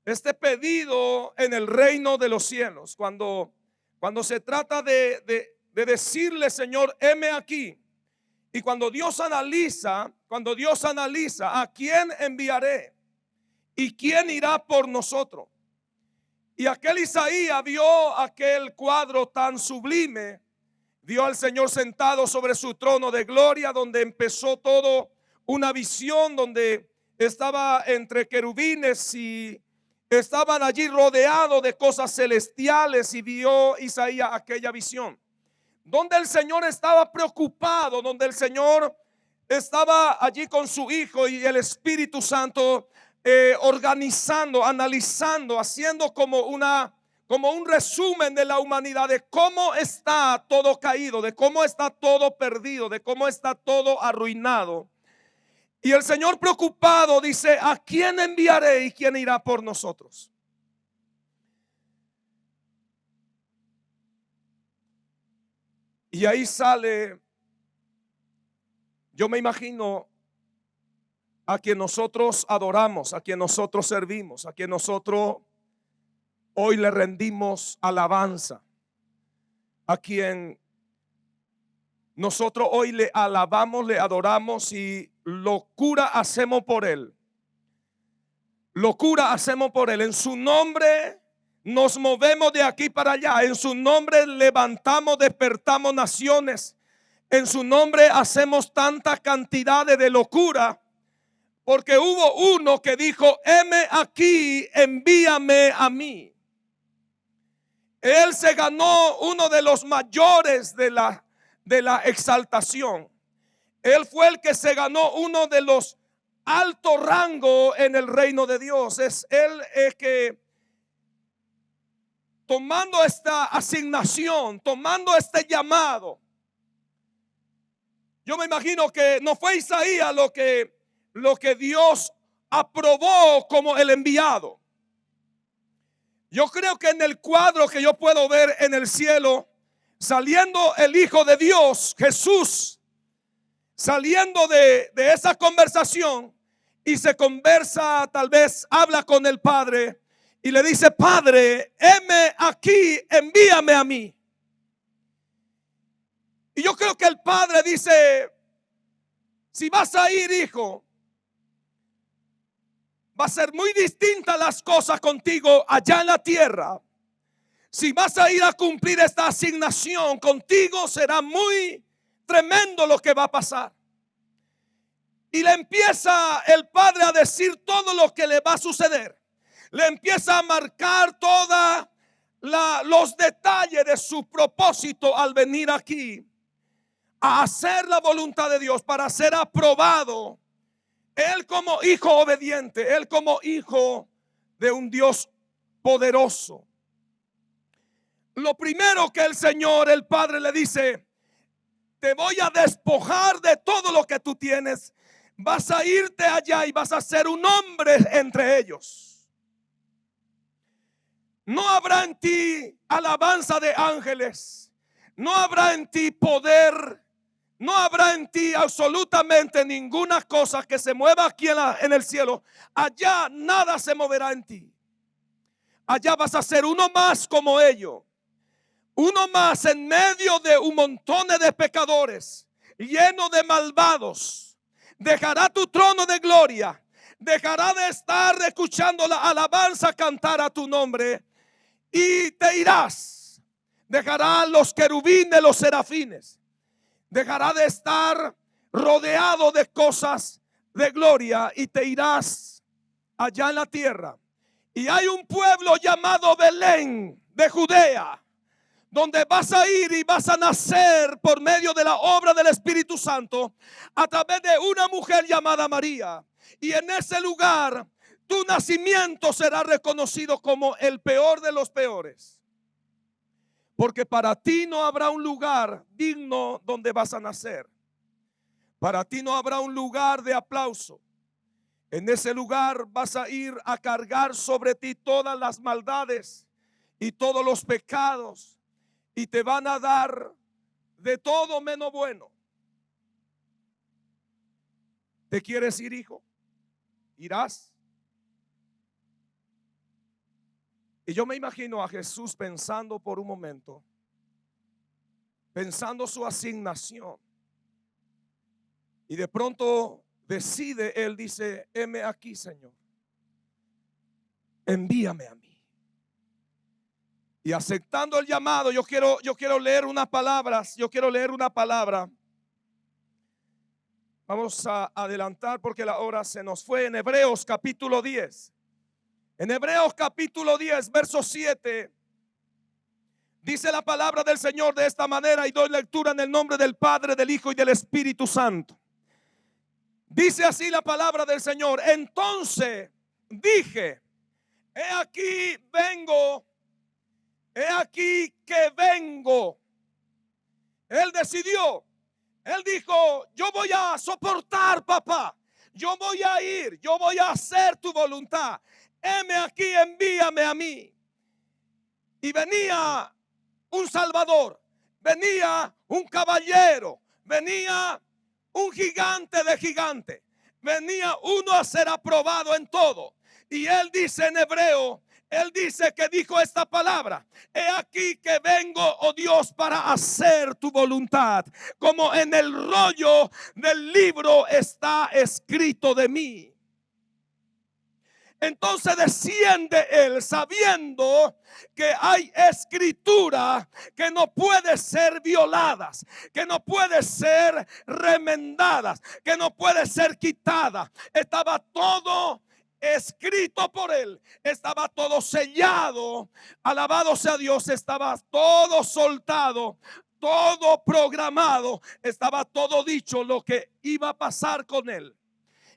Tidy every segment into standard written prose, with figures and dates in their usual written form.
este pedido en el reino de los cielos. Cuando se trata de decirle, Señor, heme aquí. Y cuando Dios analiza, ¿a quién enviaré? ¿Y quién irá por nosotros? Y aquel Isaías vio aquel cuadro tan sublime, vio al Señor sentado sobre su trono de gloria, donde empezó todo una visión, donde estaba entre querubines y estaban allí rodeados de cosas celestiales, y vio Isaías aquella visión, donde el Señor estaba preocupado, donde el Señor estaba allí con su Hijo y el Espíritu Santo, organizando, analizando, haciendo como un resumen de la humanidad, de cómo está todo caído, de cómo está todo perdido, de cómo está todo arruinado. Y el Señor preocupado dice, ¿a quién enviaré y quién irá por nosotros? Y ahí sale, yo me imagino, a quien nosotros adoramos, a quien nosotros servimos, a quien nosotros hoy le rendimos alabanza, a quien nosotros hoy le alabamos, le adoramos y locura hacemos por él. Locura hacemos por él. En su nombre nos movemos de aquí para allá. En su nombre levantamos, despertamos naciones. En su nombre hacemos tanta cantidad de locura, porque hubo uno que dijo, heme aquí, envíame a mí. Él se ganó uno de los mayores de la exaltación. Él fue el que se ganó uno de los alto rango en el reino de Dios. Es él que, tomando esta asignación, tomando este llamado, yo me imagino que no fue Isaías lo que Dios aprobó como el enviado. Yo creo que en el cuadro que yo puedo ver en el cielo, saliendo el Hijo de Dios, Jesús, saliendo de esa conversación, y se conversa, tal vez habla con el Padre y le dice, Padre, heme aquí, envíame a mí. Y yo creo que el Padre dice, si vas a ir, hijo, va a ser muy distinta las cosas contigo allá en la tierra. Si vas a ir a cumplir esta asignación, contigo será muy tremendo lo que va a pasar. Y le empieza el Padre a decir todo lo que le va a suceder. Le empieza a marcar todos los detalles de su propósito al venir aquí a hacer la voluntad de Dios, para ser aprobado. Él como hijo obediente, él como hijo de un Dios poderoso. Lo primero que el Señor, el Padre, le dice, te voy a despojar de todo lo que tú tienes. Vas a irte allá y vas a ser un hombre entre ellos. No habrá en ti alabanza de ángeles. No habrá en ti poder. No habrá en ti absolutamente ninguna cosa que se mueva aquí en el cielo. Allá nada se moverá en ti. Allá vas a ser uno más como ellos. Uno más en medio de un montón de pecadores, lleno de malvados. Dejará tu trono de gloria. Dejará de estar escuchando la alabanza cantar a tu nombre, y te irás. Dejará los querubines, los serafines. Dejará de estar rodeado de cosas de gloria y te irás allá en la tierra. Y hay un pueblo llamado Belén de Judea, donde vas a ir y vas a nacer por medio de la obra del Espíritu Santo a través de una mujer llamada María. Y en ese lugar tu nacimiento será reconocido como el peor de los peores. Porque para ti no habrá un lugar digno donde vas a nacer. Para ti no habrá un lugar de aplauso. En ese lugar vas a ir a cargar sobre ti todas las maldades y todos los pecados. Y te van a dar de todo menos bueno. ¿Te quieres ir, hijo? ¿Irás? Y yo me imagino a Jesús pensando por un momento, pensando su asignación. Y de pronto decide, él dice: heme aquí, Señor, envíame a mí. Y aceptando el llamado, yo quiero leer unas palabras. Yo quiero leer una palabra. Vamos a adelantar porque la hora se nos fue. En Hebreos capítulo 10. En Hebreos capítulo 10, verso 7. Dice la palabra del Señor de esta manera, y doy lectura en el nombre del Padre, del Hijo y del Espíritu Santo. Dice así la palabra del Señor: entonces dije, he aquí vengo, he aquí que vengo. Él decidió, él dijo: yo voy a soportar, papá, yo voy a ir, yo voy a hacer tu voluntad. Heme aquí, envíame a mí. Y venía un Salvador, venía un caballero, venía un gigante de gigantes, venía uno a ser aprobado en todo. Y él dice en hebreo, él dice que dijo esta palabra: he aquí que vengo, oh Dios, para hacer tu voluntad, como en el rollo del libro está escrito de mí. Entonces desciende él sabiendo que hay escritura que no puede ser violadas, que no puede ser remendadas, que no puede ser quitada. Estaba todo escrito por él, estaba todo sellado, alabado sea Dios, estaba todo soltado, todo programado, estaba todo dicho lo que iba a pasar con él.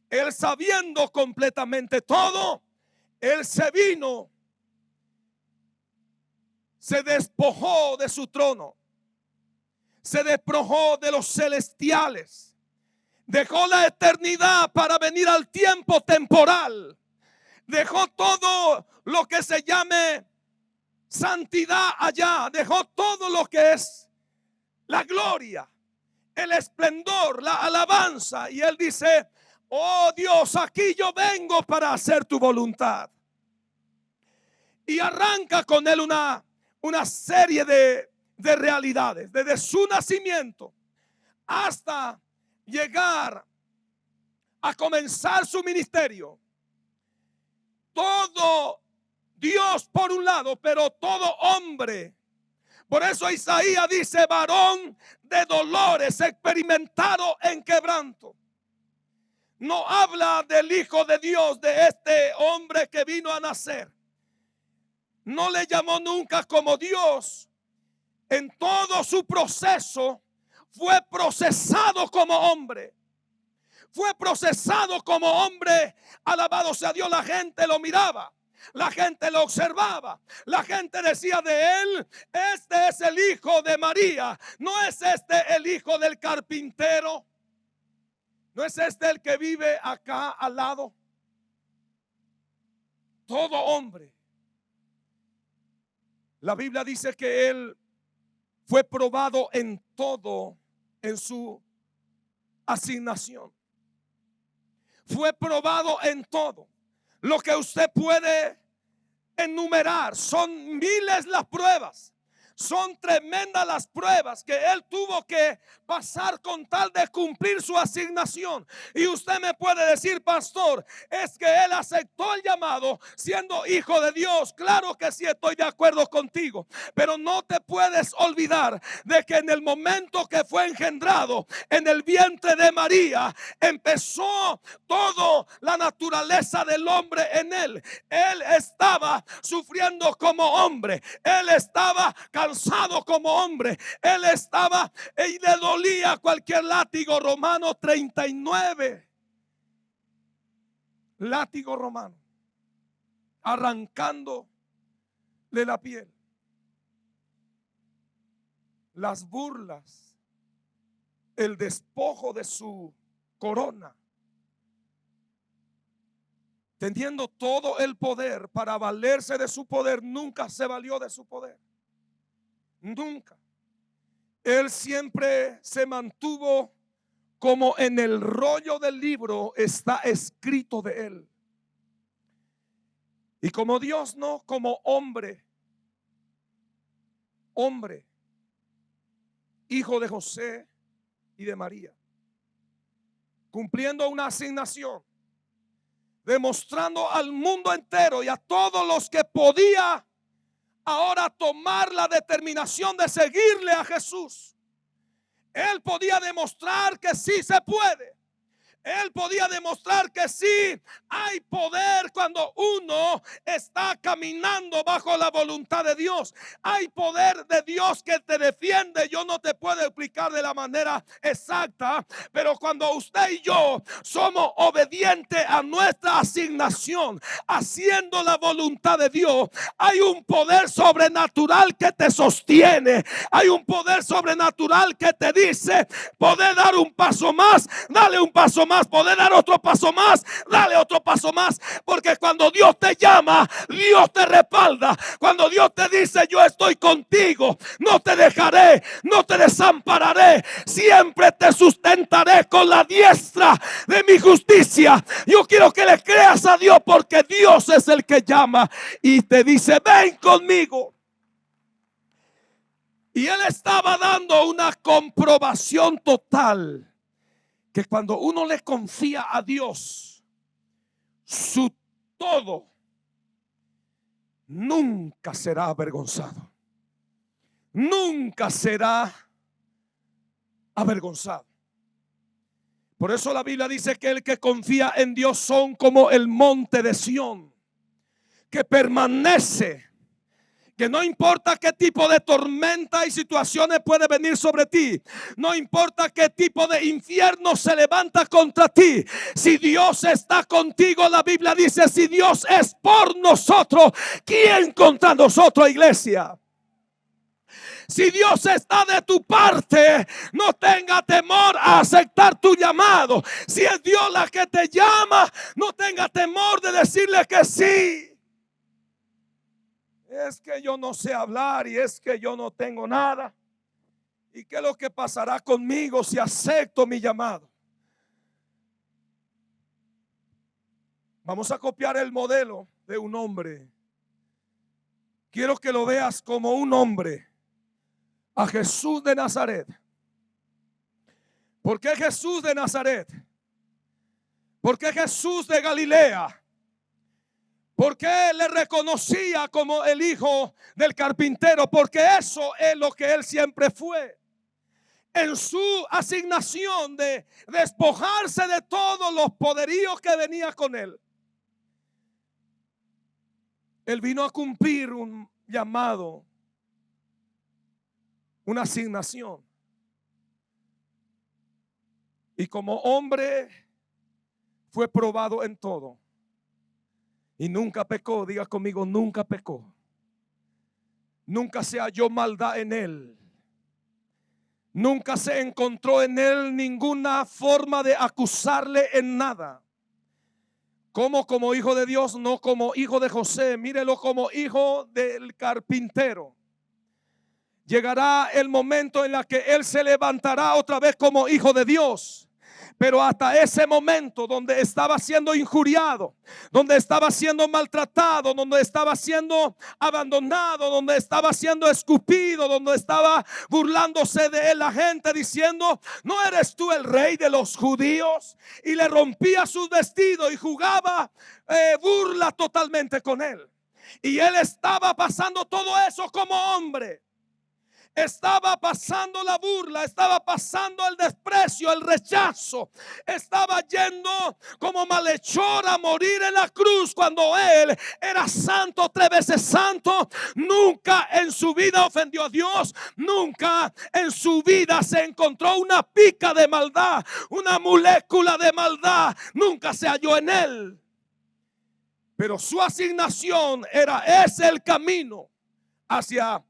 Él, sabiendo completamente todo, él se vino, se despojó de su trono, se despojó de los celestiales, dejó la eternidad para venir al tiempo temporal, dejó todo lo que se llame santidad allá, dejó todo lo que es la gloria, el esplendor, la alabanza, y él dice: oh Dios, aquí yo vengo para hacer tu voluntad. Y arranca con él una serie de realidades, desde su nacimiento hasta llegar a comenzar su ministerio. Todo Dios por un lado, pero todo hombre. Por eso Isaías dice: varón de dolores, experimentado en quebranto. No habla del Hijo de Dios, de este hombre que vino a nacer. No le llamó nunca como Dios. En todo su proceso fue procesado como hombre. Fue procesado como hombre. Alabado sea Dios. La gente lo miraba, la gente lo observaba, la gente decía de él: este es el hijo de María. No es este el hijo del carpintero. ¿No es este el que vive acá al lado? Todo hombre. La Biblia dice que él fue probado en todo, en su asignación. Fue probado en todo. Lo que usted puede enumerar, son miles las pruebas. Son tremendas las pruebas que él tuvo que pasar con tal de cumplir su asignación. Y usted me puede decir: pastor, es que él aceptó el llamado siendo hijo de Dios. Claro que sí, estoy de acuerdo contigo. Pero no te puedes olvidar de que en el momento que fue engendrado en el vientre de María, empezó toda la naturaleza del hombre en él. Él estaba sufriendo como hombre. Él estaba cansado como hombre. Él estaba y le dolía cualquier látigo. Romano 39. Látigo romano, arrancando de la piel. Las burlas, el despojo de su corona, teniendo todo el poder para valerse de su poder, nunca se valió de su poder. Nunca. Él siempre se mantuvo como en el rollo del libro está escrito de él. Y como Dios, no como hombre, hijo de José y de María, cumpliendo una asignación, demostrando al mundo entero y a todos los que podía ahora tomar la determinación de seguirle a Jesús. Él podía demostrar que sí se puede. Él podía demostrar que sí hay poder cuando uno está caminando bajo la voluntad de Dios. Hay poder de Dios que te defiende. Yo no te puedo explicar de la manera exacta, pero cuando usted y yo somos obedientes a nuestra asignación, haciendo la voluntad de Dios, hay un poder sobrenatural que te sostiene. Hay un poder sobrenatural que te dice: poder dar un paso más, dale un paso más. Poder dar otro paso más, dale otro paso más. Porque cuando Dios te llama, Dios te respalda. Cuando Dios te dice: yo estoy contigo, no te dejaré, no te desampararé, siempre te sustentaré con la diestra de mi justicia. Yo quiero que le creas a Dios, porque Dios es el que llama y te dice: ven conmigo. Y Él estaba dando una comprobación total que cuando uno le confía a Dios su todo, nunca será avergonzado. Nunca será avergonzado. Por eso la Biblia dice que el que confía en Dios son como el monte de Sión, que permanece. Que no importa qué tipo de tormenta y situaciones puede venir sobre ti, no importa qué tipo de infierno se levanta contra ti, si Dios está contigo, la Biblia dice: si Dios es por nosotros, ¿quién contra nosotros, iglesia? Si Dios está de tu parte, no tenga temor a aceptar tu llamado. Si es Dios la que te llama, no tenga temor de decirle que sí. Es que yo no sé hablar, y es que yo no tengo nada, y qué es lo que pasará conmigo si acepto mi llamado. Vamos a copiar el modelo de un hombre. Quiero que lo veas como un hombre, a Jesús de Nazaret. ¿Por qué Jesús de Nazaret? ¿Por qué Jesús de Galilea? Porque él le reconocía como el hijo del carpintero, porque eso es lo que él siempre fue. En su asignación de despojarse de todos los poderíos que venía con él, él vino a cumplir un llamado, una asignación. Y como hombre fue probado en todo y nunca pecó. Diga conmigo: nunca pecó. Nunca se halló maldad en él. Nunca se encontró en él ninguna forma de acusarle en nada. Como hijo de Dios, no como hijo de José. Mírelo como hijo del carpintero. Llegará el momento en el que él se levantará otra vez como hijo de Dios. Pero hasta ese momento, donde estaba siendo injuriado, donde estaba siendo maltratado, donde estaba siendo abandonado, donde estaba siendo escupido, donde estaba burlándose de él la gente, diciendo: ¿no eres tú el rey de los judíos? Y le rompía sus vestidos y jugaba burla totalmente con él. Y él estaba pasando todo eso como hombre. Estaba pasando la burla, estaba pasando el desprecio, el rechazo. Estaba yendo como malhechor a morir en la cruz, cuando él era santo, 3 veces santo. Nunca en su vida ofendió a Dios. Nunca en su vida se encontró una pica de maldad, una molécula de maldad. Nunca se halló en él. Pero su asignación era ese, el camino hacia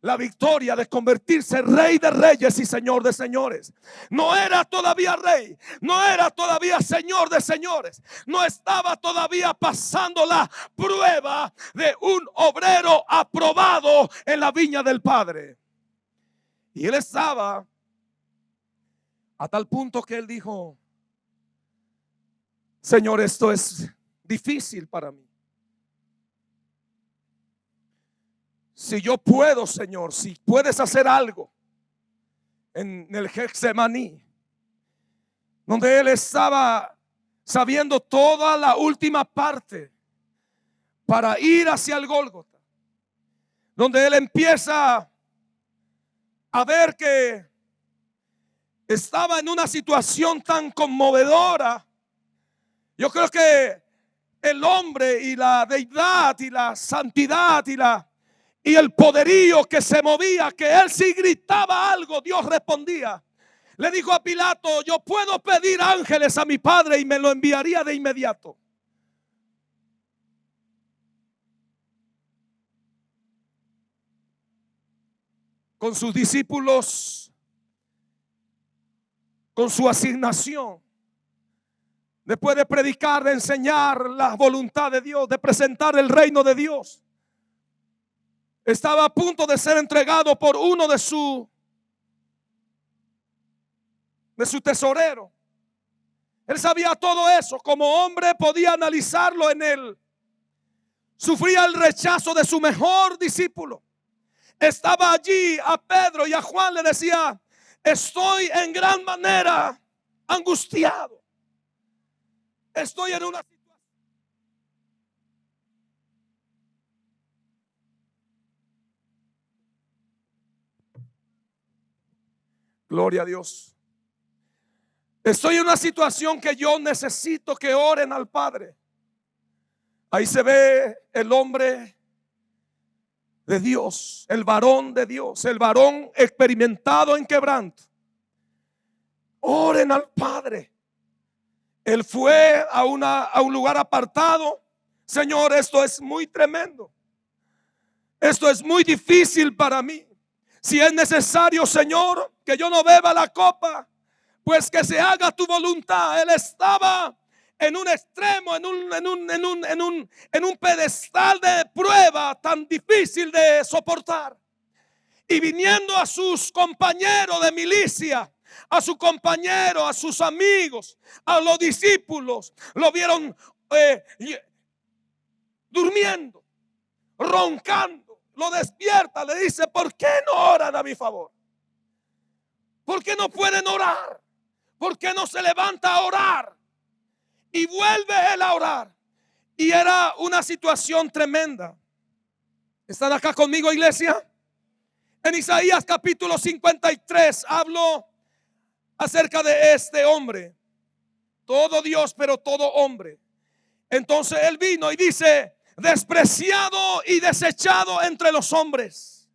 la victoria de convertirse rey de reyes y señor de señores. No era todavía rey, no era todavía señor de señores, no estaba todavía pasando la prueba de un obrero aprobado en la viña del Padre. Y él estaba a tal punto que él dijo: Señor, esto es difícil para mí. si yo puedo, Señor, si puedes hacer algo en el Getsemaní, donde él estaba sabiendo toda la última parte para ir hacia el Gólgota, donde él empieza a ver que estaba en una situación tan conmovedora. Yo creo que el hombre y la deidad y la santidad y el poderío que se movía, que él si gritaba algo, Dios respondía. Le dijo a Pilato: yo puedo pedir ángeles a mi padre y me lo enviaría de inmediato. Con sus discípulos, con su asignación, después de predicar, de enseñar la voluntad de Dios, de presentar el reino de Dios, estaba a punto de ser entregado por uno de su tesorero. Él sabía todo eso. Como hombre podía analizarlo en él. Sufría el rechazo de su mejor discípulo. Estaba allí a Pedro y a Juan le decía: estoy en gran manera angustiado. Estoy en una situación. Gloria a Dios. Estoy en una situación que yo necesito que oren al Padre. Ahí se ve el hombre de Dios, el varón de Dios, el varón experimentado en quebranto. Oren al Padre. Él fue a un lugar apartado. Señor, esto es muy tremendo. Esto es muy difícil para mí. Si es necesario, Señor, que yo no beba la copa, pues que se haga tu voluntad. Él estaba en un extremo, en un pedestal de prueba tan difícil de soportar. Y viniendo a sus compañeros de milicia, a su compañero, a sus amigos, a los discípulos, lo vieron durmiendo, roncando. Lo despierta, le dice: ¿por qué no oran a mi favor? ¿Por qué no pueden orar? ¿Por qué no se levanta a orar? Y vuelve él a orar. Y era una situación tremenda. ¿Están acá conmigo, iglesia? En Isaías capítulo 53 hablo acerca de este hombre. Todo Dios, pero todo hombre. Entonces él vino y dice: despreciado y desechado entre los hombres.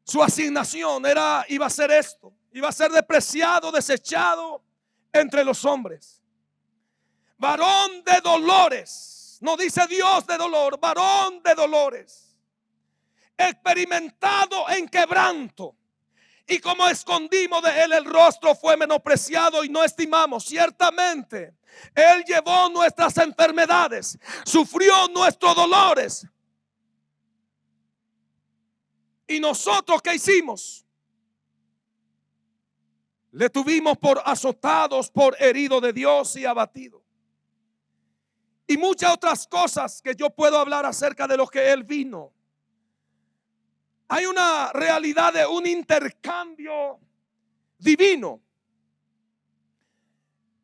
Su asignación iba a ser esto. Iba a ser despreciado, desechado entre los hombres. Varón de dolores. No dice Dios de dolor, varón de dolores. Experimentado en quebranto. Y como escondimos de él el rostro, fue menospreciado y no estimamos. Ciertamente él llevó nuestras enfermedades, sufrió nuestros dolores. ¿Y nosotros qué hicimos? Le tuvimos por azotados, por herido de Dios y abatido. Y muchas otras cosas que yo puedo hablar acerca de lo que él vino. Hay una realidad de un intercambio divino.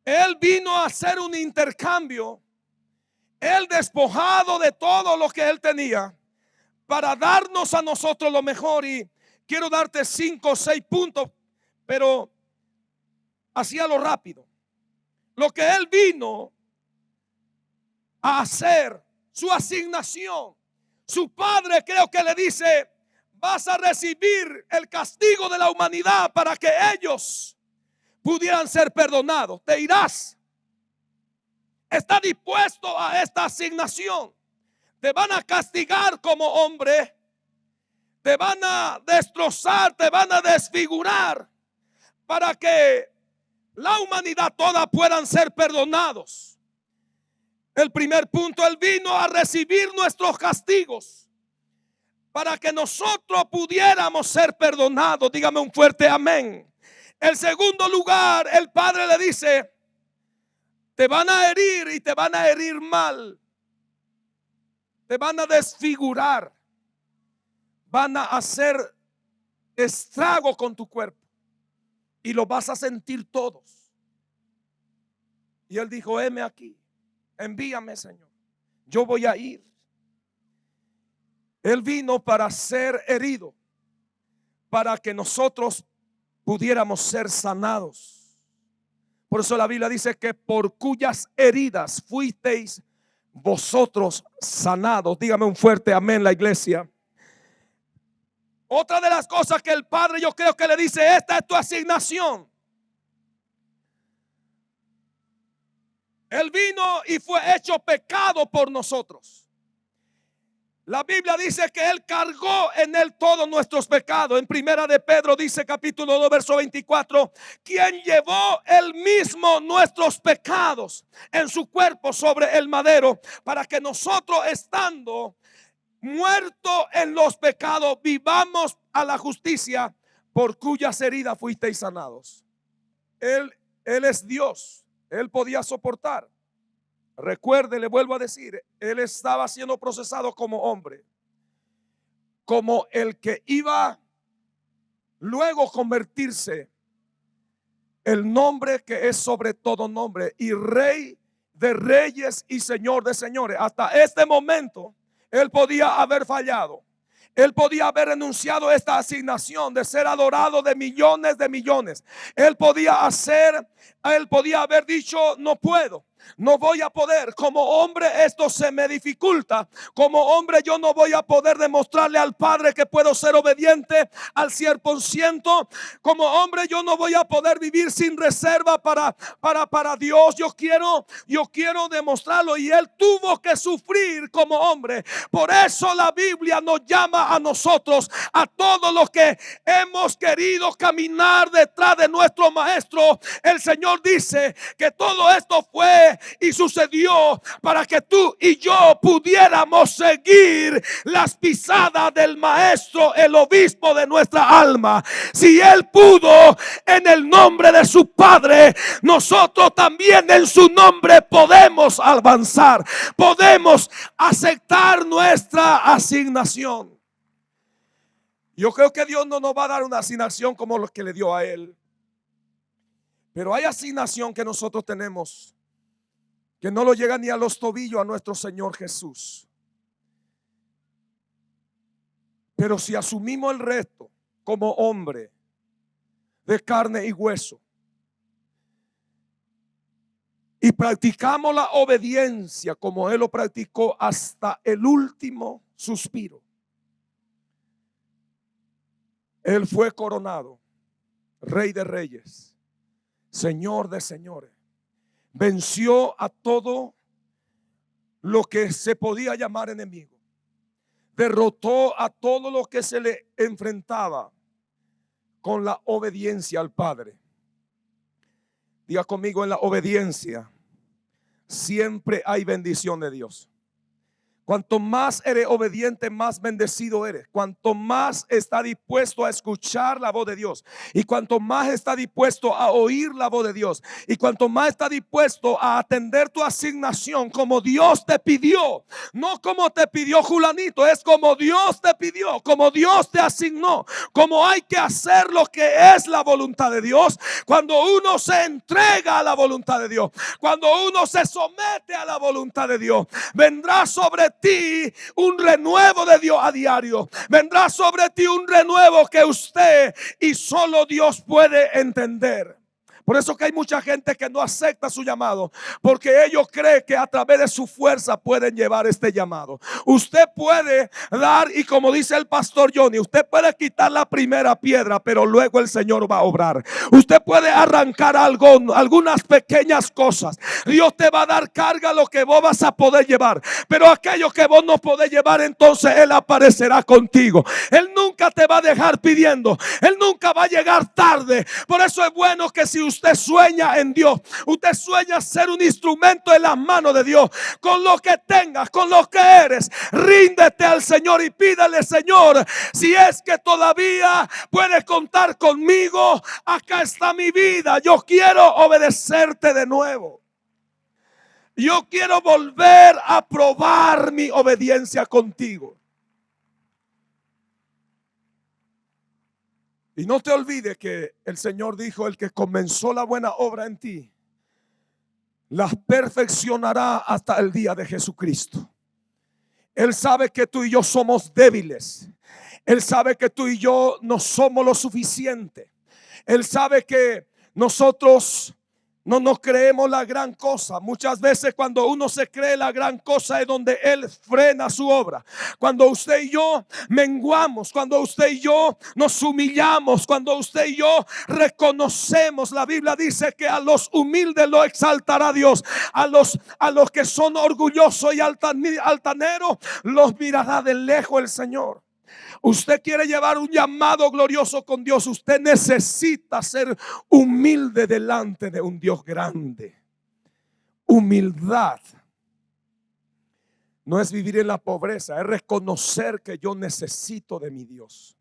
Él vino a hacer un intercambio. Él despojado de todo lo que él tenía para darnos a nosotros lo mejor. Y quiero darte 5 o 6 puntos, pero así a lo rápido. Lo que él vino a hacer, su asignación. Su padre creo que le dice: vas a recibir el castigo de la humanidad para que ellos pudieran ser perdonados. Te irás. Está dispuesto a esta asignación. Te van a castigar como hombre. Te van a destrozar, te van a desfigurar para que la humanidad toda puedan ser perdonados. El primer punto: él vino a recibir nuestros castigos para que nosotros pudiéramos ser perdonados. Dígame un fuerte amén. El segundo lugar, el Padre le dice: te van a herir y te van a herir mal. Te van a desfigurar. van a hacer estrago con tu cuerpo y lo vas a sentir todos. Y él dijo: heme aquí, envíame, Señor, yo voy a ir. Él vino para ser herido, para que nosotros pudiéramos ser sanados. Por eso la Biblia dice que por cuyas heridas fuisteis vosotros sanados. Dígame un fuerte amén, la iglesia. Otra de las cosas que el Padre, yo creo que le dice: esta es tu asignación. Él vino y fue hecho pecado por nosotros. La Biblia dice que Él cargó en Él todos nuestros pecados. En primera de Pedro dice, capítulo 2, verso 24: quien llevó Él mismo nuestros pecados en su cuerpo sobre el madero, para que nosotros, estando muertos en los pecados, vivamos a la justicia, por cuyas heridas fuisteis sanados. Él es Dios. Él podía soportar. Recuerde, le vuelvo a decir, Él estaba siendo procesado como hombre, como el que iba luego convertirse el nombre que es sobre todo nombre, y Rey de reyes y Señor de señores. Hasta este momento Él podía haber fallado. Él podía haber renunciado a esta asignación de ser adorado de millones de millones. Él podía haber dicho: no puedo, no voy a poder. Como hombre esto se me dificulta. Como hombre yo no voy a poder demostrarle al Padre que puedo ser obediente al 100%. Como hombre yo no voy a poder vivir sin reserva para Dios. Yo quiero demostrarlo. Y Él tuvo que sufrir como hombre. Por eso la Biblia nos llama a nosotros, a todos los que hemos querido caminar detrás de nuestro Maestro. El Señor dice que todo esto fue y sucedió para que tú y yo pudiéramos seguir las pisadas del Maestro, el obispo de nuestra alma. Si Él pudo en el nombre de su Padre, nosotros también en su nombre podemos avanzar, podemos aceptar nuestra asignación. Yo creo que Dios no nos va a dar una asignación como lo que le dio a Él, pero hay asignación que nosotros tenemos que no lo llega ni a los tobillos a nuestro Señor Jesús. Pero si asumimos el reto como hombre de carne y hueso y practicamos la obediencia como Él lo practicó hasta el último suspiro, Él fue coronado Rey de reyes, Señor de señores. Venció a todo lo que se podía llamar enemigo. Derrotó a todo lo que se le enfrentaba con la obediencia al Padre. Diga conmigo: en la obediencia siempre hay bendición de Dios. Cuanto más eres obediente, más bendecido eres. Cuanto más está dispuesto a escuchar la voz de Dios, y cuanto más está dispuesto a oír la voz de Dios, y cuanto más está dispuesto a atender tu asignación como Dios te pidió, no como te pidió Julanito, es como Dios te pidió, como Dios te asignó, como hay que hacer lo que es la voluntad de Dios. Cuando uno se entrega a la voluntad de Dios, cuando uno se somete a la voluntad de Dios, vendrá sobre ti un renuevo de Dios a diario. Vendrá sobre ti un renuevo que usted y solo Dios puede entender. Por eso que hay mucha gente que no acepta su llamado, porque ellos creen que a través de su fuerza pueden llevar este llamado. Usted puede dar, y como dice el pastor Johnny, usted puede quitar la primera piedra, pero luego el Señor va a obrar. Usted puede arrancar algunas pequeñas cosas. Dios te va a dar carga lo que vos vas a poder llevar, pero aquello que vos no podés llevar, entonces Él aparecerá contigo. Él nunca te va a dejar pidiendo. Él nunca va a llegar tarde. Por eso es bueno que si usted sueña en Dios, usted sueña ser un instrumento en las manos de Dios, con lo que tengas, con lo que eres, ríndete al Señor y pídale: Señor, si es que todavía puedes contar conmigo, acá está mi vida. Yo quiero obedecerte de nuevo. Yo quiero volver a probar mi obediencia contigo. Y no te olvides que el Señor dijo: el que comenzó la buena obra en ti, las perfeccionará hasta el día de Jesucristo. Él sabe que tú y yo somos débiles. Él sabe que tú y yo no somos lo suficiente. Él sabe que nosotros no nos creemos la gran cosa. Muchas veces cuando uno se cree la gran cosa es donde Él frena su obra. Cuando usted y yo menguamos, cuando usted y yo nos humillamos, cuando usted y yo reconocemos, la Biblia dice que a los humildes lo exaltará Dios. A los que son orgullosos y altaneros los mirará de lejos el Señor. Usted quiere llevar un llamado glorioso con Dios. Usted necesita ser humilde delante de un Dios grande. Humildad no es vivir en la pobreza, es reconocer que yo necesito de mi Dios.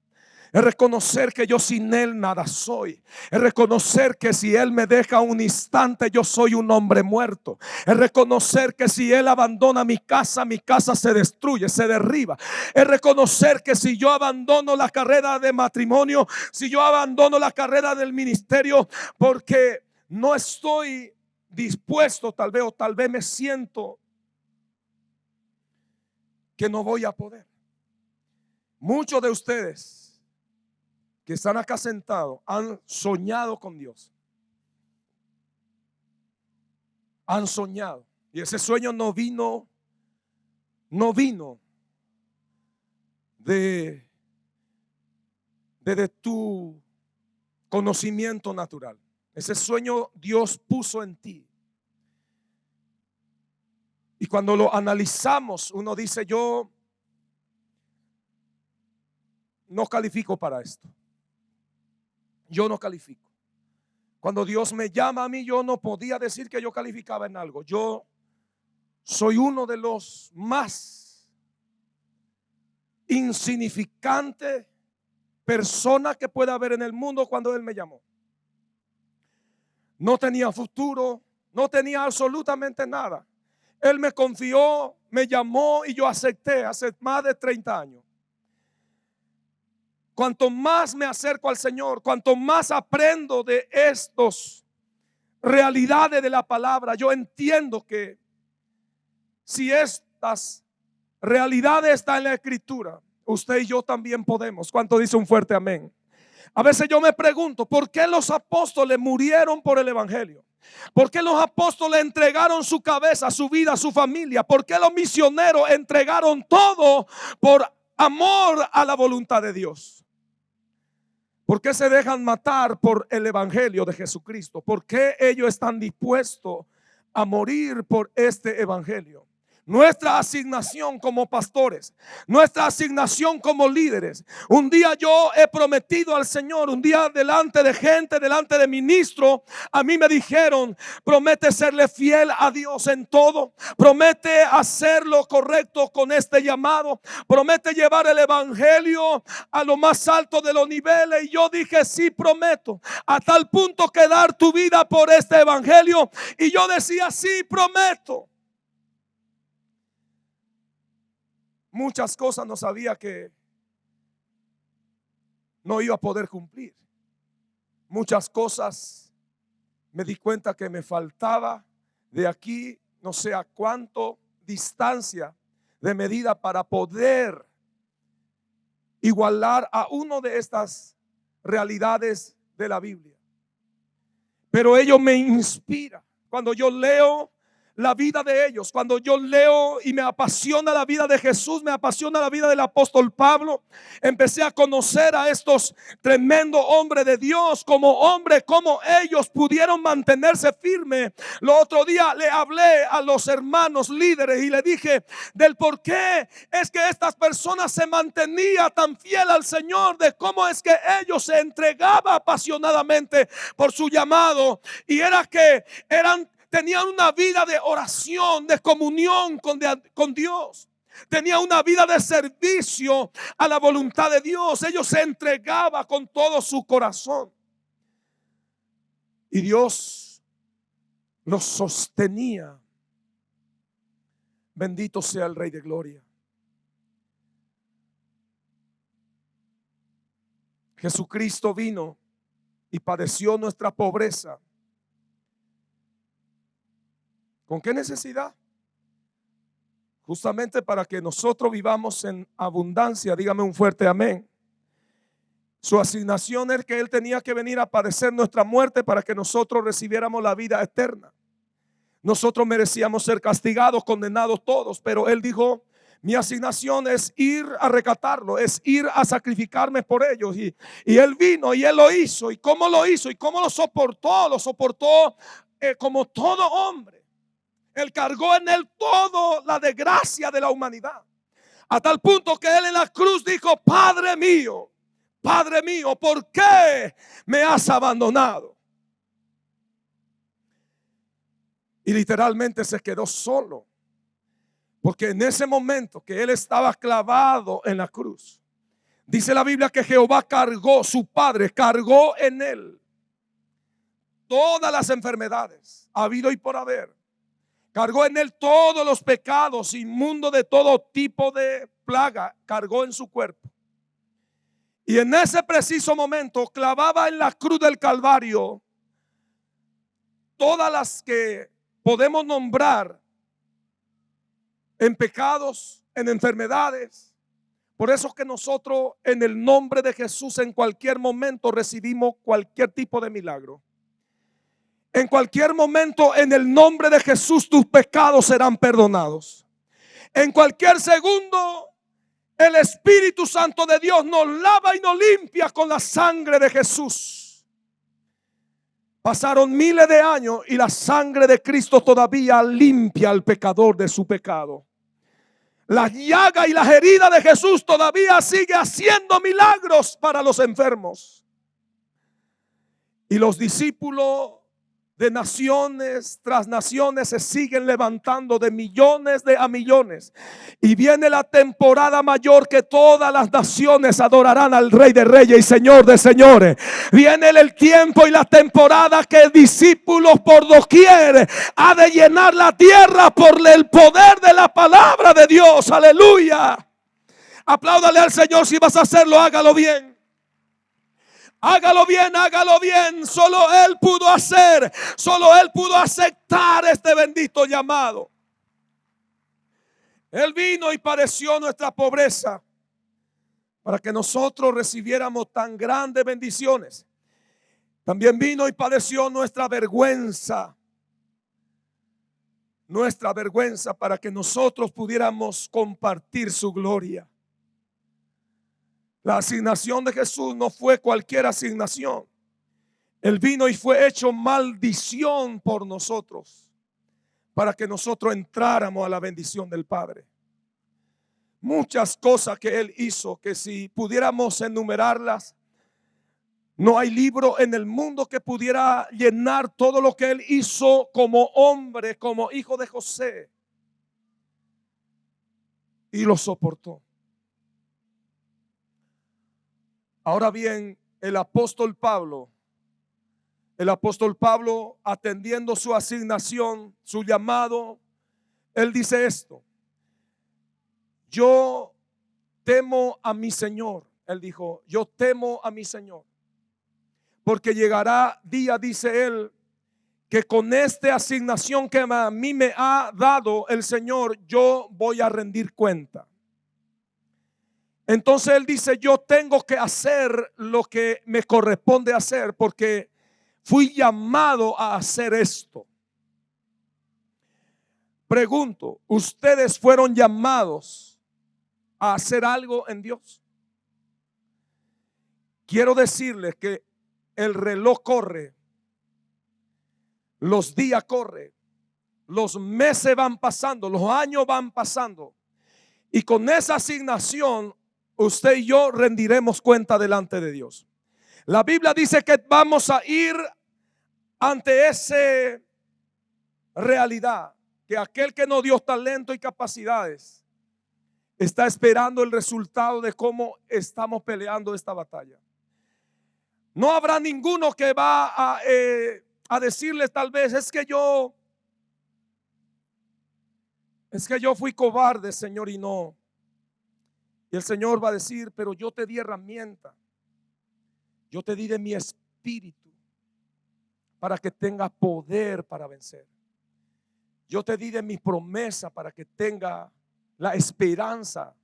Es reconocer que yo sin Él nada soy. Es reconocer que si Él me deja un instante, yo soy un hombre muerto. Es reconocer que si Él abandona mi casa se destruye, se derriba. Es reconocer que si yo abandono la carrera de matrimonio, si yo abandono la carrera del ministerio, porque no estoy dispuesto, tal vez me siento que no voy a poder. Muchos de ustedes que están acá sentados han soñado con Dios. Han soñado. Y ese sueño no vino de tu conocimiento natural. Ese sueño Dios puso en ti. Y cuando lo analizamos, uno dice: yo no califico para esto. Yo no califico. Cuando Dios me llama a mí, yo no podía decir que yo calificaba en algo. Yo soy uno de los más insignificantes personas que pueda haber en el mundo cuando Él me llamó. No tenía futuro, no tenía absolutamente nada. Él me confió, me llamó y yo acepté hace más de 30 años. Cuanto más me acerco al Señor, cuanto más aprendo de estas realidades de la palabra, yo entiendo que si estas realidades están en la Escritura, usted y yo también podemos. ¿Cuánto dice un fuerte amén? A veces yo me pregunto: ¿por qué los apóstoles murieron por el evangelio? ¿Por qué los apóstoles entregaron su cabeza, su vida, su familia? ¿Por qué los misioneros entregaron todo por amor a la voluntad de Dios? ¿Por qué se dejan matar por el evangelio de Jesucristo? ¿Por qué ellos están dispuestos a morir por este evangelio? Nuestra asignación como pastores, nuestra asignación como líderes. Un día yo he prometido al Señor, un día delante de gente, delante de ministros, a mí me dijeron: promete serle fiel a Dios en todo, promete hacer lo correcto con este llamado, promete llevar el evangelio a lo más alto de los niveles. Y yo dije: sí, prometo, a tal punto que dar tu vida por este evangelio. Y yo decía: sí, prometo. Muchas cosas no sabía que no iba a poder cumplir. Muchas cosas me di cuenta que me faltaba de aquí no sé a cuánto distancia de medida para poder igualar a uno de estas realidades de la Biblia. Pero ello me inspira. Cuando yo leo la vida de ellos, cuando yo leo y me apasiona la vida de Jesús, me apasiona la vida del apóstol Pablo, empecé a conocer a estos tremendos hombres de Dios, como hombres, como ellos pudieron mantenerse firmes. Lo otro día le hablé a los hermanos líderes y le dije del por qué es que estas personas se mantenían tan fiel al Señor, de cómo es que ellos se entregaban apasionadamente por su llamado, y era que tenían una vida de oración, de comunión con Dios. Tenían una vida de servicio a la voluntad de Dios. Ellos se entregaban con todo su corazón. Y Dios los sostenía. Bendito sea el Rey de Gloria. Jesucristo vino y padeció nuestra pobreza. ¿Con qué necesidad? Justamente para que nosotros vivamos en abundancia. Dígame un fuerte amén. Su asignación es que Él tenía que venir a padecer nuestra muerte para que nosotros recibiéramos la vida eterna. Nosotros merecíamos ser castigados, condenados todos, pero Él dijo: mi asignación es ir a rescatarlo, es ir a sacrificarme por ellos. Y Él vino y Él lo hizo. ¿Y cómo lo hizo? ¿Y cómo lo soportó? Lo soportó como todo hombre. Él cargó en Él toda la desgracia de la humanidad, a tal punto que Él en la cruz dijo: Padre mío, ¿por qué me has abandonado? Y literalmente se quedó solo, porque en ese momento que Él estaba clavado en la cruz, dice la Biblia que Jehová cargó, su Padre cargó en Él todas las enfermedades habido y por haber. Cargó en Él todos los pecados inmundos de todo tipo de plaga, cargó en su cuerpo. Y en ese preciso momento clavaba en la cruz del Calvario todas las que podemos nombrar en pecados, en enfermedades. Por eso que nosotros en el nombre de Jesús en cualquier momento recibimos cualquier tipo de milagro. En cualquier momento en el nombre de Jesús tus pecados serán perdonados. En cualquier segundo el Espíritu Santo de Dios nos lava y nos limpia con la sangre de Jesús. Pasaron miles de años y la sangre de Cristo todavía limpia al pecador de su pecado. Las llagas y las heridas de Jesús todavía sigue haciendo milagros para los enfermos. Y los discípulos de naciones tras naciones se siguen levantando de millones a millones. Y viene la temporada mayor que todas las naciones adorarán al Rey de Reyes y Señor de Señores. Viene el tiempo y la temporada que discípulos por doquier ha de llenar la tierra por el poder de la palabra de Dios. Aleluya. Apláudale al Señor. Si vas a hacerlo, hágalo bien. Hágalo bien, hágalo bien. Solo Él pudo hacer, solo Él pudo aceptar este bendito llamado. Él vino y padeció nuestra pobreza para que nosotros recibiéramos tan grandes bendiciones. También vino y padeció nuestra vergüenza para que nosotros pudiéramos compartir su gloria. La asignación de Jesús no fue cualquier asignación. Él vino y fue hecho maldición por nosotros para que nosotros entráramos a la bendición del Padre. Muchas cosas que Él hizo, que si pudiéramos enumerarlas, no hay libro en el mundo que pudiera llenar todo lo que Él hizo como hombre, como hijo de José. Y lo soportó. Ahora bien, el apóstol Pablo, atendiendo su asignación, su llamado, él dice esto: yo temo a mi Señor. Él dijo: yo temo a mi Señor, porque llegará día, dice él, que con esta asignación que a mí me ha dado el Señor, yo voy a rendir cuenta. Entonces él dice: yo tengo que hacer lo que me corresponde hacer, porque fui llamado a hacer esto. Pregunto, ¿ustedes fueron llamados a hacer algo en Dios? Quiero decirles que el reloj corre, los días corren, los meses van pasando, los años van pasando, y con esa asignación usted y yo rendiremos cuenta delante de Dios. La Biblia dice que vamos a ir ante esa realidad, que aquel que nos dio talento y capacidades está esperando el resultado de cómo estamos peleando esta batalla. No habrá ninguno que va a decirles tal vez: es que yo fui cobarde, Señor, y no. Y el Señor va a decir: pero yo te di herramienta, Yo te di de mi espíritu para que tengas poder para vencer. Yo te di de mi promesa para que tenga la esperanza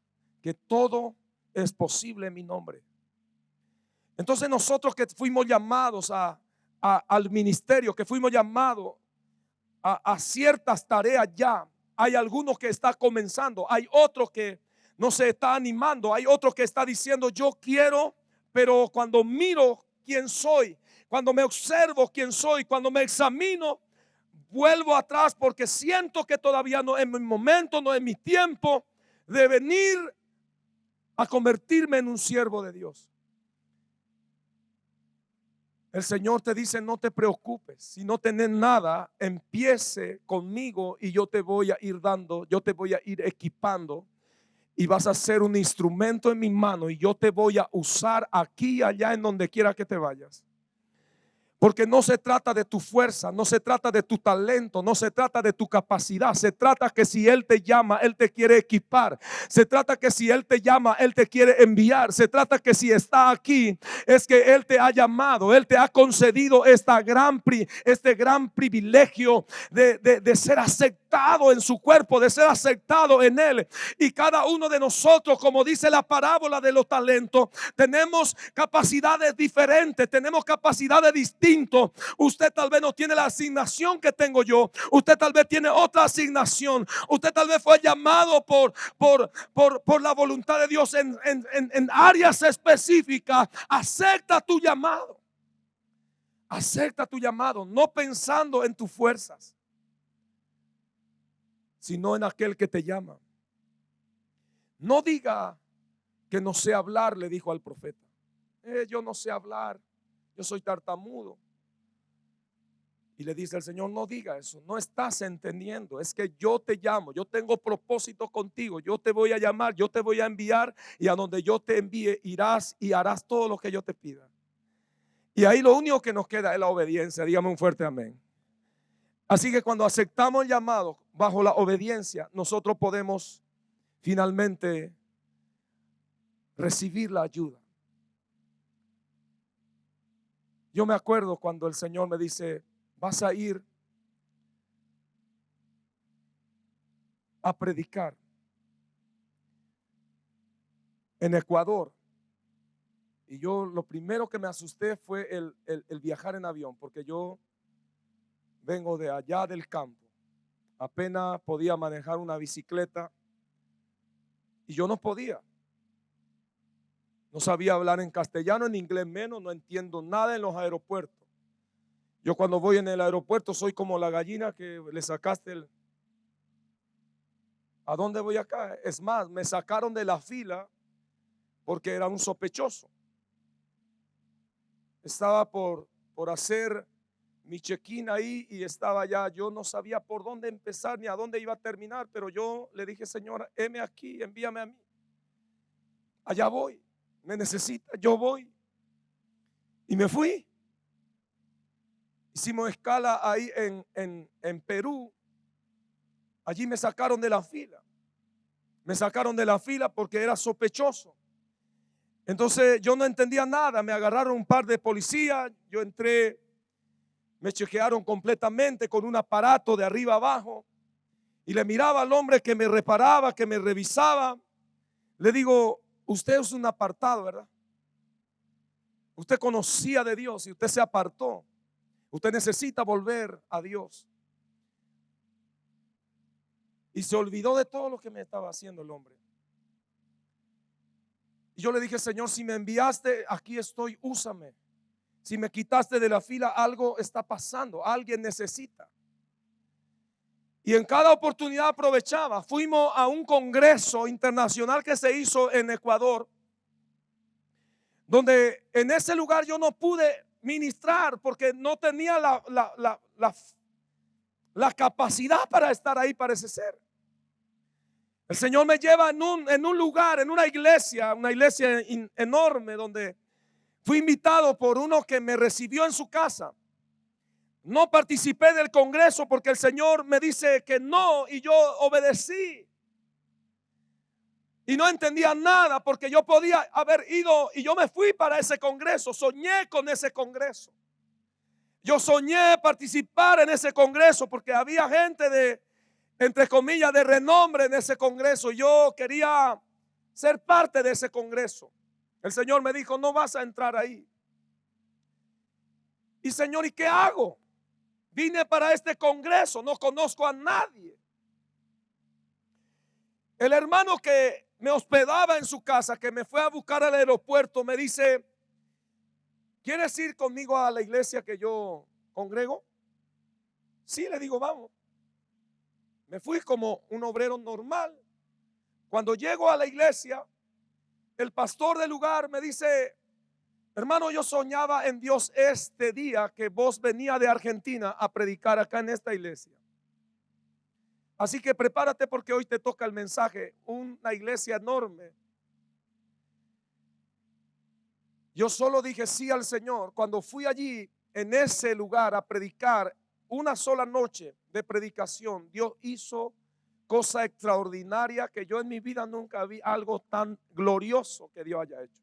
que todo es posible en mi nombre. Entonces nosotros que fuimos llamados al ministerio, que fuimos llamados a ciertas tareas ya, hay algunos que está comenzando, hay otros que no se está animando, hay otros que está diciendo yo quiero, pero cuando miro quién soy, cuando me observo quién soy, cuando me examino, vuelvo atrás porque siento que todavía no es mi momento, no es mi tiempo de venir a convertirme en un siervo de Dios. El Señor te dice no te preocupes, si no tenés nada, empiece conmigo y yo te voy a ir dando, yo te voy a ir equipando y vas a ser un instrumento en mi mano y yo te voy a usar aquí y allá en donde quiera que te vayas. Porque no se trata de tu fuerza, no se trata de tu talento, no se trata de tu capacidad. Se trata que si Él te llama, Él te quiere equipar. Se trata que si Él te llama, Él te quiere enviar. Se trata que si está aquí, es que Él te ha llamado. Él te ha concedido este gran privilegio de ser aceptado en su cuerpo, de ser aceptado en Él. Y cada uno de nosotros, como dice la parábola de los talentos, tenemos capacidades diferentes, tenemos capacidades distintas. Usted tal vez no tiene la asignación que tengo yo. Usted tal vez tiene otra asignación. Usted tal vez fue llamado por la voluntad de Dios en áreas específicas. Acepta tu llamado. Acepta tu llamado, no pensando en tus fuerzas, sino en aquel que te llama. No diga que no sé hablar, le dijo al profeta. Yo no sé hablar, yo soy tartamudo. Y le dice el Señor, no diga eso, no estás entendiendo, es que yo te llamo, yo tengo propósito contigo, yo te voy a llamar, yo te voy a enviar y a donde yo te envíe irás y harás todo lo que yo te pida. Y ahí lo único que nos queda es la obediencia, dígame un fuerte amén. Así que cuando aceptamos el llamado bajo la obediencia, nosotros podemos finalmente recibir la ayuda. Yo me acuerdo cuando el Señor me dice, vas a ir a predicar en Ecuador. Y yo lo primero que me asusté fue el viajar en avión, porque yo vengo de allá del campo. Apenas podía manejar una bicicleta y yo no podía. No sabía hablar en castellano, en inglés menos, no entiendo nada en los aeropuertos. Yo cuando voy en el aeropuerto soy como la gallina que le sacaste ¿a dónde voy acá? Es más, me sacaron de la fila porque era un sospechoso. Estaba por hacer mi check-in ahí y estaba ya, yo no sabía por dónde empezar ni a dónde iba a terminar, pero yo le dije, Señor, heme aquí, envíame a mí. Allá voy, me necesita, yo voy. Y me fui. Hicimos escala ahí en Perú. Allí me sacaron de la fila. Me sacaron de la fila porque era sospechoso. Entonces yo no entendía nada. Me agarraron un par de policías. Yo entré, me chequearon completamente con un aparato de arriba abajo. Y le miraba al hombre que me reparaba, que me revisaba. Le digo, usted es un apartado, ¿verdad? Usted conocía de Dios y usted se apartó. Usted necesita volver a Dios. Y se olvidó de todo lo que me estaba haciendo el hombre. Y yo le dije, Señor, si me enviaste, aquí estoy, úsame. Si me quitaste de la fila, algo está pasando, alguien necesita. Y en cada oportunidad aprovechaba. Fuimos a un congreso internacional que se hizo en Ecuador, donde en ese lugar yo no pude ministrar porque no tenía la capacidad para estar ahí, parece ser. El Señor me lleva en un lugar, en una iglesia enorme, donde fui invitado por uno que me recibió en su casa. No participé del congreso porque el Señor me dice que no y yo obedecí. Y no entendía nada porque yo podía haber ido y yo me fui para ese congreso. Soñé con ese congreso. Yo soñé participar en ese congreso porque había gente de, entre comillas, de renombre en ese congreso. Yo quería ser parte de ese congreso. El Señor me dijo, no vas a entrar ahí. Y Señor, ¿y qué hago? Vine para este congreso, no conozco a nadie. El hermano que me hospedaba en su casa, que me fue a buscar al aeropuerto, me dice, ¿quieres ir conmigo a la iglesia que yo congrego? Sí, le digo, vamos. Me fui como un obrero normal. Cuando llego a la iglesia, el pastor del lugar me dice, hermano, yo soñaba en Dios este día que vos venía de Argentina a predicar acá en esta iglesia. Así que prepárate porque hoy te toca el mensaje, una iglesia enorme. Yo solo dije sí al Señor. Cuando fui allí en ese lugar a predicar una sola noche de predicación, Dios hizo cosa extraordinaria que yo en mi vida nunca vi algo tan glorioso que Dios haya hecho.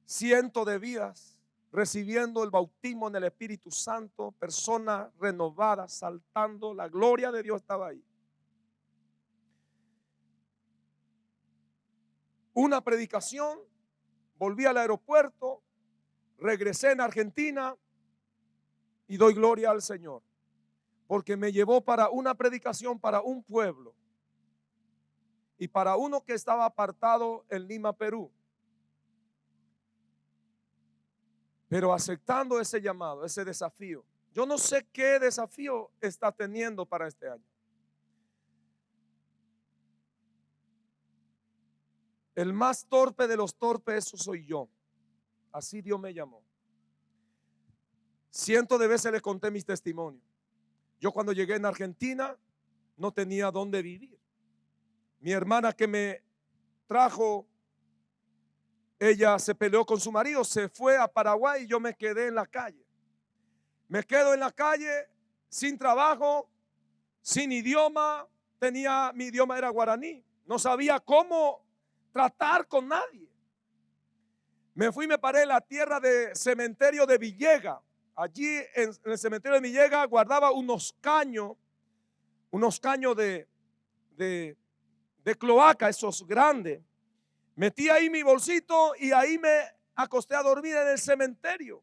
Cientos de vidas recibiendo el bautismo en el Espíritu Santo, personas renovadas, saltando, la gloria de Dios estaba ahí. Una predicación, volví al aeropuerto, regresé en Argentina y doy gloria al Señor, porque me llevó para una predicación para un pueblo y para uno que estaba apartado en Lima, Perú. Pero aceptando ese llamado, ese desafío, yo no sé qué desafío está teniendo para este año. El más torpe de los torpes, eso soy yo. Así Dios me llamó. Cientos de veces les conté mis testimonios. Yo cuando llegué en Argentina no tenía dónde vivir. Mi hermana que me trajo, ella se peleó con su marido, se fue a Paraguay y yo me quedé en la calle. Me quedo en la calle sin trabajo, sin idioma. Mi idioma era guaraní. No sabía cómo tratar con nadie. Me fui y me paré en la tierra de cementerio de Villega. Allí en el cementerio de Villega guardaba unos caños de cloaca, esos grandes. Metí ahí mi bolsito y ahí me acosté a dormir en el cementerio.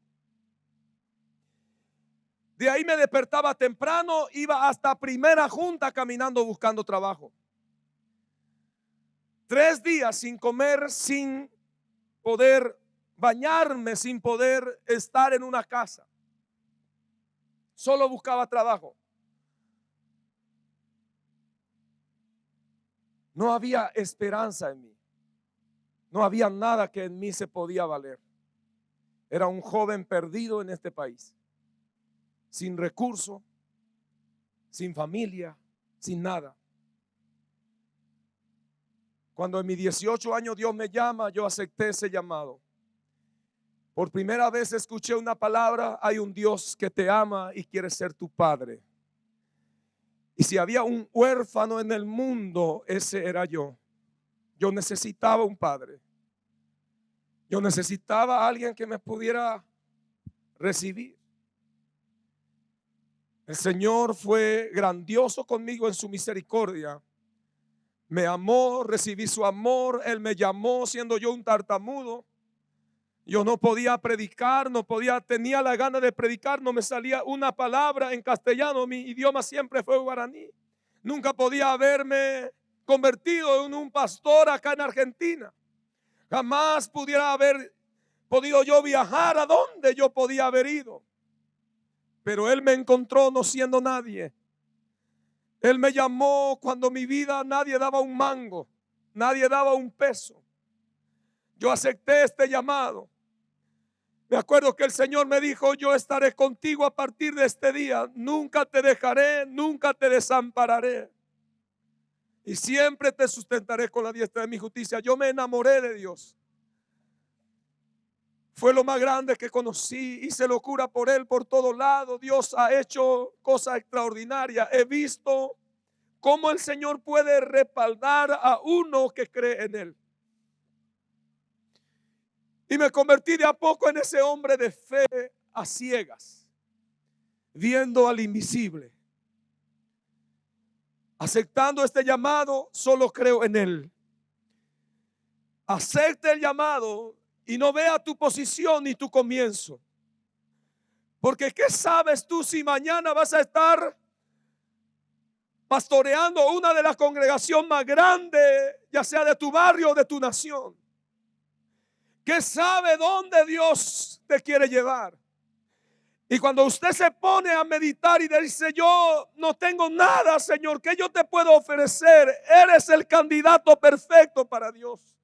De ahí me despertaba temprano, iba hasta primera junta caminando buscando trabajo. 3 días sin comer, sin poder bañarme, sin poder estar en una casa. Solo buscaba trabajo. No había esperanza en mí. No había nada que en mí se podía valer. Era un joven perdido en este país, sin recursos, sin familia, sin nada. Cuando en mis 18 años Dios me llama, yo acepté ese llamado. Por primera vez escuché una palabra: hay un Dios que te ama y quiere ser tu padre. Y si había un huérfano en el mundo, ese era yo. Yo necesitaba un padre. Yo necesitaba a alguien que me pudiera recibir. El Señor fue grandioso conmigo en su misericordia. Me amó, recibí su amor. Él me llamó siendo yo un tartamudo. Yo no podía predicar, tenía la gana de predicar, no me salía una palabra en castellano, mi idioma siempre fue guaraní. Nunca podía haberme convertido en un pastor acá en Argentina. Jamás pudiera haber podido yo viajar a donde yo podía haber ido. Pero Él me encontró no siendo nadie. Él me llamó cuando mi vida nadie daba un mango, nadie daba un peso. Yo acepté este llamado. Me acuerdo que el Señor me dijo: yo estaré contigo a partir de este día. Nunca te dejaré, nunca te desampararé. Y siempre te sustentaré con la diestra de mi justicia. Yo me enamoré de Dios. Fue lo más grande que conocí. Hice locura por Él por todos lados. Dios ha hecho cosas extraordinarias. He visto cómo el Señor puede respaldar a uno que cree en Él. Y me convertí de a poco en ese hombre de fe a ciegas, viendo al invisible. Aceptando este llamado, solo creo en Él. Acepte el llamado y no vea tu posición ni tu comienzo. Porque ¿qué sabes tú si mañana vas a estar pastoreando una de las congregaciones más grandes, ya sea de tu barrio o de tu nación? ¿Qué sabe dónde Dios te quiere llevar? Y cuando usted se pone a meditar y dice, yo no tengo nada, Señor, ¿qué yo te puedo ofrecer? Eres el candidato perfecto para Dios.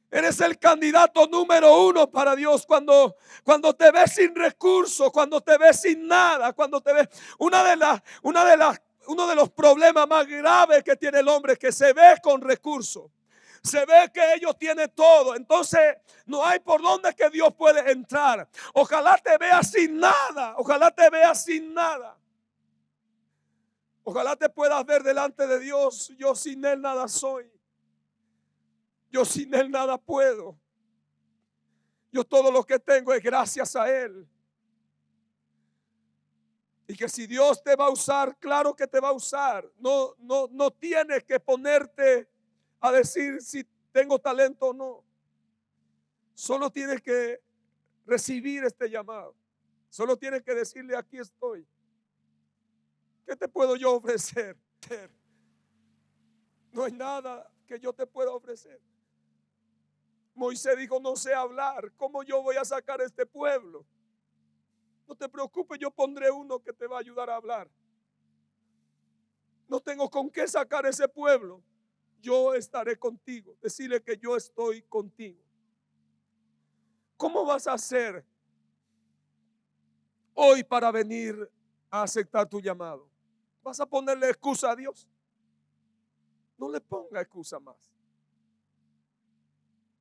Eres el candidato número uno para Dios. Cuando te ves sin recursos, cuando te ves sin nada, cuando te ves, uno de los problemas más graves que tiene el hombre es que se ve con recursos. Se ve que ellos tienen todo. Entonces no hay por dónde que Dios puede entrar. Ojalá te veas sin nada. Ojalá te veas sin nada. Ojalá te puedas ver delante de Dios. Yo sin Él nada soy. Yo sin Él nada puedo. Yo todo lo que tengo es gracias a Él. Y que si Dios te va a usar, claro que te va a usar. No tienes que ponerte a decir si tengo talento o no. Solo tienes que recibir este llamado. Solo tienes que decirle, aquí estoy. ¿Qué te puedo yo ofrecer? No hay nada que yo te pueda ofrecer. Moisés dijo, no sé hablar. ¿Cómo yo voy a sacar a este pueblo? No te preocupes, yo pondré uno que te va a ayudar a hablar. No tengo con qué sacar ese pueblo. Yo estaré contigo. Decirle que yo estoy contigo. ¿Cómo vas a hacer hoy para venir a aceptar tu llamado? ¿Vas a ponerle excusa a Dios? No le ponga excusa más.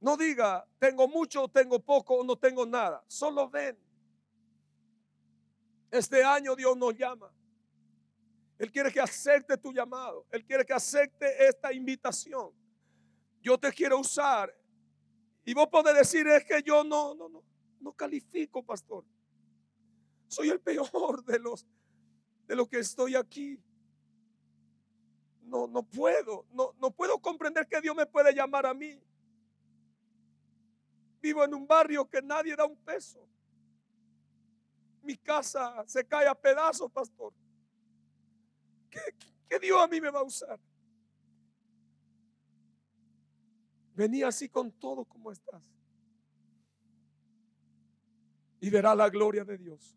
No diga, tengo mucho, tengo poco o no tengo nada. Solo ven. Este año Dios nos llama. Él quiere que acepte tu llamado. Él quiere que acepte esta invitación. Yo te quiero usar. Y vos podés decir, es que yo no califico, pastor. Soy el peor de los que estoy aquí. No puedo comprender que Dios me puede llamar a mí. Vivo en un barrio que nadie da un peso. Mi casa se cae a pedazos, pastor. ¿Qué Dios a mí me va a usar? Vení así con todo como estás y verá la gloria de Dios.